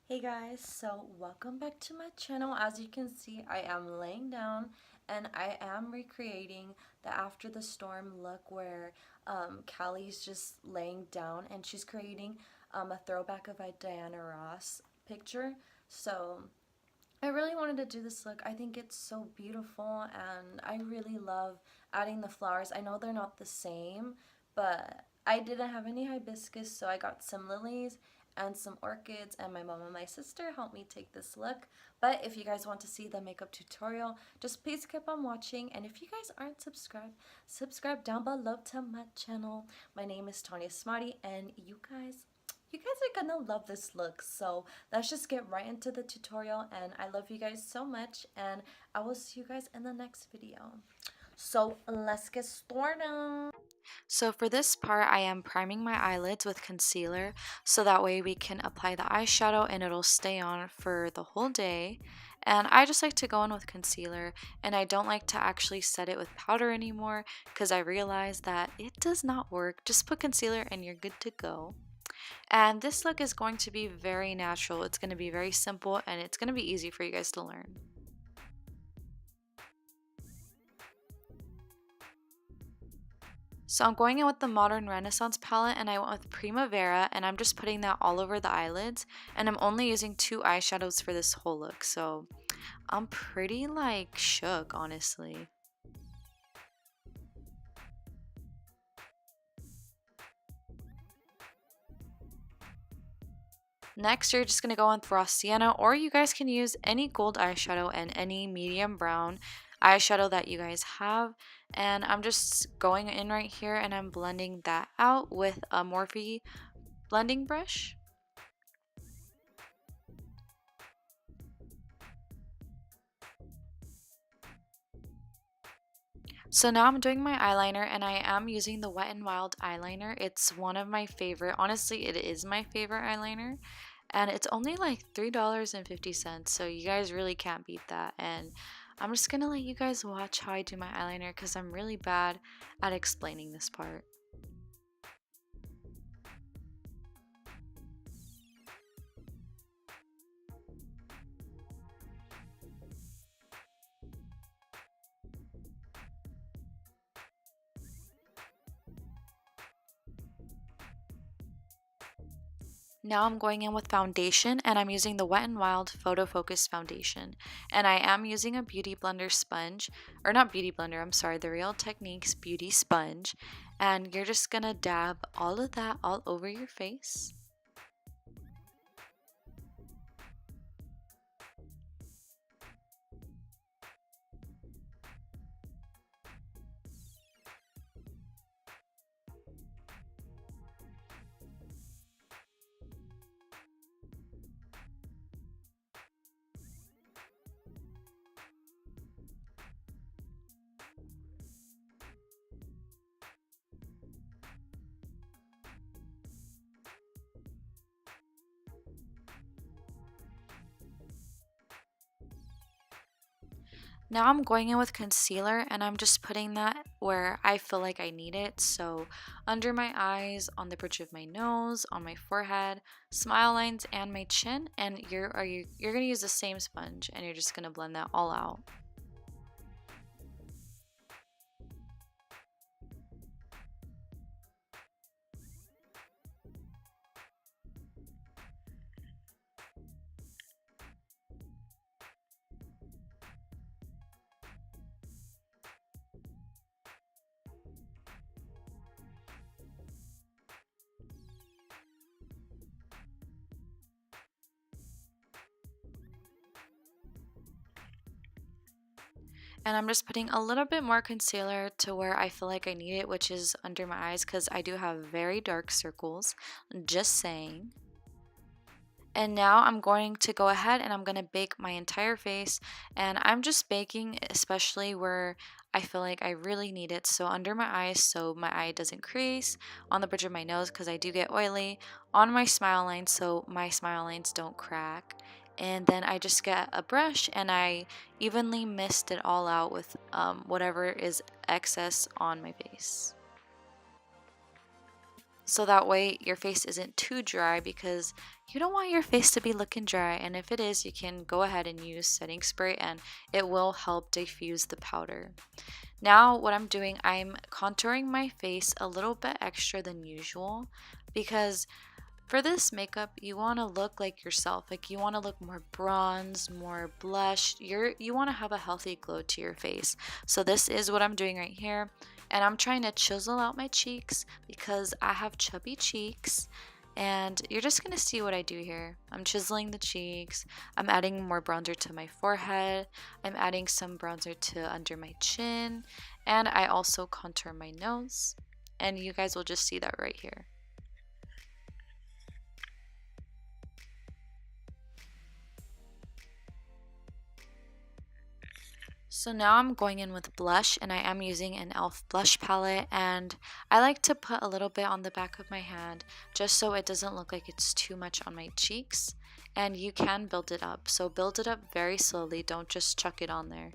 Hey guys, so welcome back to my channel. As you can see, I am laying down and I am recreating the After the Storm look where Callie's just laying down and she's creating a throwback of a Diana Ross picture. So I really wanted to do this look. I think it's so beautiful and I really love adding the flowers. I know they're not the same, but I didn't have any hibiscus, so I got some lilies and some orchids, and my mom and my sister helped me take this look. But if you guys want to see the makeup tutorial, just please keep on watching. And if you guys aren't subscribed, subscribe down below to my channel. My name is Tania Smadi, and you guys are gonna love this look. So let's just get right into the tutorial, and I love you guys so much, and I will see you guys in the next video. So let's get started. So for this part, I am priming my eyelids with concealer so that way we can apply the eyeshadow and it'll stay on for the whole day. And I just like to go in with concealer, and I don't like to actually set it with powder anymore because I realize that it does not work. Just put concealer and you're good to go. And this look is going to be very natural. It's going to be very simple and it's going to be easy for you guys to learn. So I'm going in with the Modern Renaissance palette, and I went with Primavera, and I'm just putting that all over the eyelids, and I'm only using 2 eyeshadows for this whole look, so I'm pretty like shook, honestly. Next, you're just going to go in with Raw Sienna, or you guys can use any gold eyeshadow and any medium brown eyeshadow that you guys have. And I'm just going in right here and I'm blending that out with a Morphe blending brush. So now I'm doing my eyeliner, and I am using the Wet n Wild eyeliner. It's one of my favorite. Honestly, it is my favorite eyeliner. And it's only like $3.50, so you guys really can't beat that. And I'm just gonna let you guys watch how I do my eyeliner because I'm really bad at explaining this part. Now I'm going in with foundation, and I'm using the Wet n Wild Photo Focus foundation. And I am using a Beauty Blender sponge, or not Beauty Blender, I'm sorry, the Real Techniques Beauty Sponge. And you're just gonna dab all of that all over your face. Now I'm going in with concealer, and I'm just putting that where I feel like I need it. So under my eyes, on the bridge of my nose, on my forehead, smile lines, and my chin. And you're gonna use the same sponge, and you're just gonna blend that all out. And I'm just putting a little bit more concealer to where I feel like I need it, which is under my eyes because I do have very dark circles. Just saying. And now I'm going to go ahead and I'm going to bake my entire face. And I'm just baking especially where I feel like I really need it. So under my eyes so my eye doesn't crease, on the bridge of my nose because I do get oily, on my smile lines so my smile lines don't crack. And then I just get a brush and I evenly mist it all out with whatever is excess on my face. so that way your face isn't too dry, because you don't want your face to be looking dry. And if it is, you can go ahead and use setting spray and it will help diffuse the powder. Now what I'm doing, I'm contouring my face a little bit extra than usual, because for this makeup, you want to look like yourself. Like, you want to look more bronzed, more blushed. You want to have a healthy glow to your face. So this is what I'm doing right here. And I'm trying to chisel out my cheeks because I have chubby cheeks. And you're just going to see what I do here. I'm chiseling the cheeks. I'm adding more bronzer to my forehead. I'm adding some bronzer to under my chin. And I also contour my nose. And you guys will just see that right here. So now I'm going in with blush, and I am using an e.l.f. blush palette, and I like to put a little bit on the back of my hand just so it doesn't look like it's too much on my cheeks. And you can build it up, so build it up very slowly, don't just chuck it on there.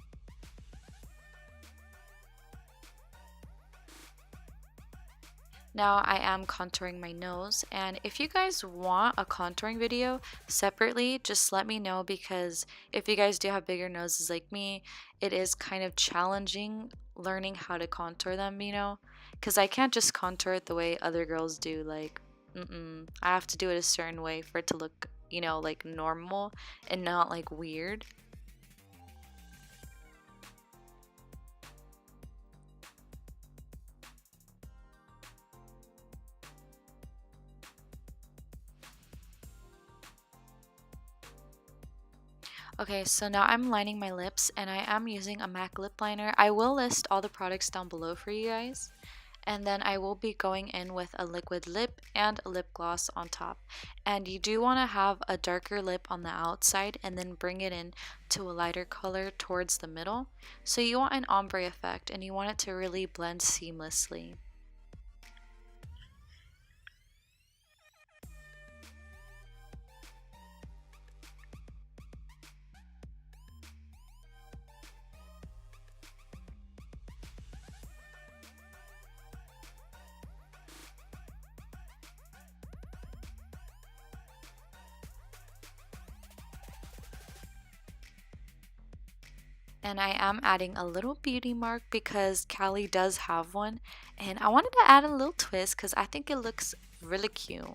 Now I am contouring my nose, and if you guys want a contouring video separately, just let me know, because if you guys do have bigger noses like me, it is kind of challenging learning how to contour them, you know, because I can't just contour it the way other girls do. Like, I have to do it a certain way for it to look, you know, like normal and not like weird. Okay, so now I'm lining my lips, and I am using a MAC lip liner. I will list all the products down below for you guys. And then I will be going in with a liquid lip and a lip gloss on top. And you do want to have a darker lip on the outside and then bring it in to a lighter color towards the middle. So you want an ombre effect, and you want it to really blend seamlessly. And I am adding a little beauty mark because Callie does have one, and I wanted to add a little twist because I think it looks really cute.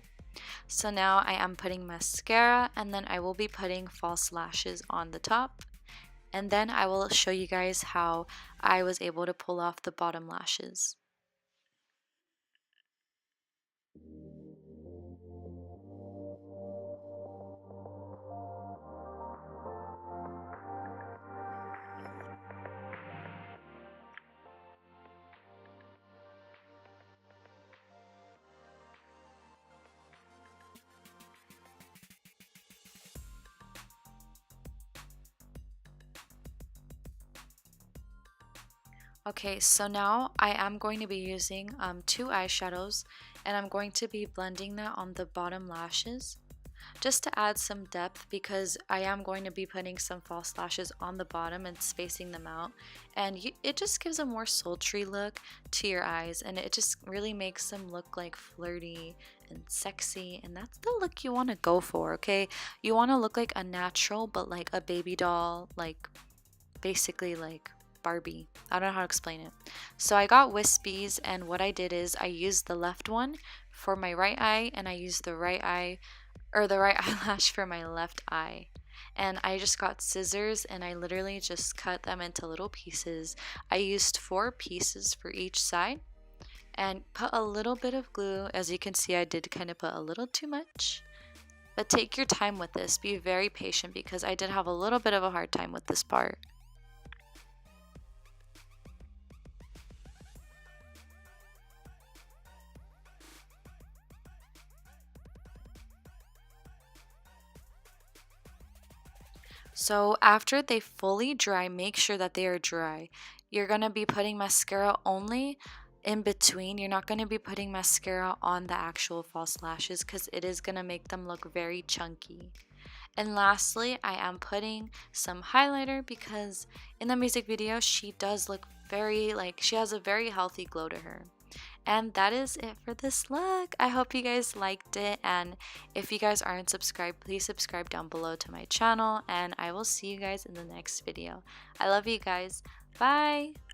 So now I am putting mascara, and then I will be putting false lashes on the top, and then I will show you guys how I was able to pull off the bottom lashes. Okay, so now I am going to be using two eyeshadows, and I'm going to be blending that on the bottom lashes just to add some depth, because I am going to be putting some false lashes on the bottom and spacing them out, and it just gives a more sultry look to your eyes, and it just really makes them look like flirty and sexy, and that's the look you want to go for. Okay, you want to look like a natural, but like a baby doll, like basically like Barbie. I don't know how to explain it. So I got wispies, and what I did is I used the left one for my right eye, and I used the right eye, or the right eyelash, for my left eye. And I just got scissors, and I literally just cut them into little pieces. I used 4 pieces for each side and put a little bit of glue. As you can see, I did kind of put a little too much. But take your time with this. Be very patient, because I did have a little bit of a hard time with this part. So after they fully dry, make sure that they are dry. You're going to be putting mascara only in between. You're not going to be putting mascara on the actual false lashes, because it is going to make them look very chunky. And lastly, I am putting some highlighter, because in the music video she does look very, like, she has a very healthy glow to her. And that is it for this look. I hope you guys liked it, and if you guys aren't subscribed, please subscribe down below to my channel, and I will see you guys in the next video. I love you guys. Bye!